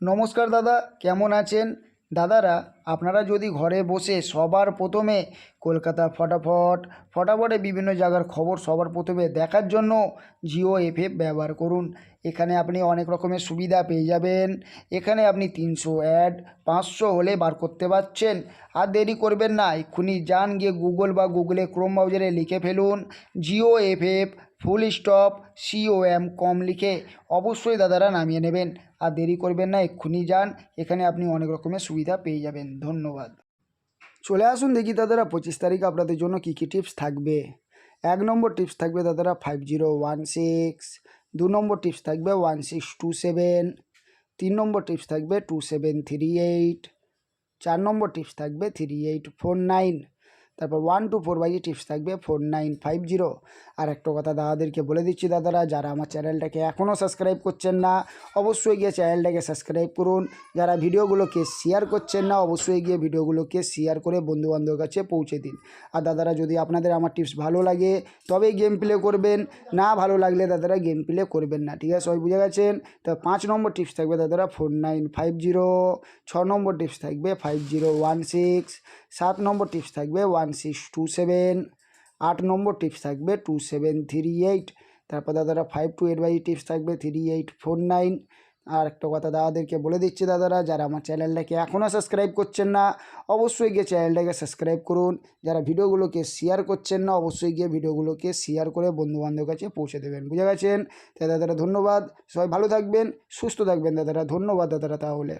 নমস্কার দাদা, কেমন আছেন? দাদারা, আপনারা যদি ঘরে বসে সবার প্রথমে কলকাতা ফটাফটে বিভিন্ন জায়গার খবর সবার প্রথমে দেখার জন্য জিও এফএফ ব্যবহার করুন। এখানে আপনি অনেক রকমের সুবিধা পেয়ে যাবেন। এখানে আপনি 300 অ্যাড 500 হলে বার করতে পারছেন। আর দেরি করবেন না, এক্ষুনি যান গিয়ে গুগল বা গুগলে ক্রোম ব্রাউজারে লিখে ফেলুন Jio FF full stop COM লিখে অবশ্যই দাদারা নামিয়ে নেবেন। আর দেরি করবেন না, এক্ষুনি যান, এখানে আপনি অনেক রকমের সুবিধা পেয়ে যাবেন। ধন্যবাদ। চলে আসুন দেখি দাদারা 25 তারিখ আপনাদের জন্য কী কী টিপস থাকবে। 1 নম্বর টিপস থাকবে দাদারা 5016। 2 নম্বর টিপস থাকবে 1627। 3 নম্বর টিপস থাকবে 2738। 4 নম্বর টিপস থাকবে 3849। তারপর 1 to 4 বাই টিপস থাকবে 4950। আর একটা কথা দাদাদেরকে বলে দিচ্ছি, দাদারা যারা আমার চ্যানেলটাকে এখনও সাবস্ক্রাইব করছেন না অবশ্যই গিয়ে চ্যানেলটাকে সাবস্ক্রাইব করুন। যারা ভিডিওগুলোকে শেয়ার করছেন না অবশ্যই গিয়ে ভিডিওগুলোকে শেয়ার করে বন্ধুবান্ধবের কাছে পৌঁছে দিন। আর দাদারা যদি আপনাদের আমার টিপস ভালো লাগে তবেই গেম প্লে করবেন, না ভালো লাগলে দাদারা গেম প্লে করবেন না। ঠিক আছে, সবাই বুঝে গেছেন? তো 5 নম্বর টিপস থাকবে দাদারা 4950। 6 নম্বর টিপস থাকবে 5016। 7 নম্বর টিপস থাকবে 1627। 8 নম্বর টিপস থাকবে 2738। তারপর দাদারা 5 to 8 বাই টিপস থাকবে 3849। আর একটা কথা দাদাদেরকে বলে দিচ্ছি, দাদারা যারা আমার চ্যানেলটাকে এখনও সাবস্ক্রাইব করছেন না অবশ্যই গিয়ে চ্যানেলটাকে সাবস্ক্রাইব করুন। যারা ভিডিওগুলোকে শেয়ার করছেন না অবশ্যই গিয়ে ভিডিওগুলোকে শেয়ার করে বন্ধুবান্ধবের কাছে পৌঁছে দেবেন। বুঝে গেছেন? তাই দাদারা ধন্যবাদ, সবাই ভালো থাকবেন, সুস্থ থাকবেন দাদারা। ধন্যবাদ দাদারা। তাহলে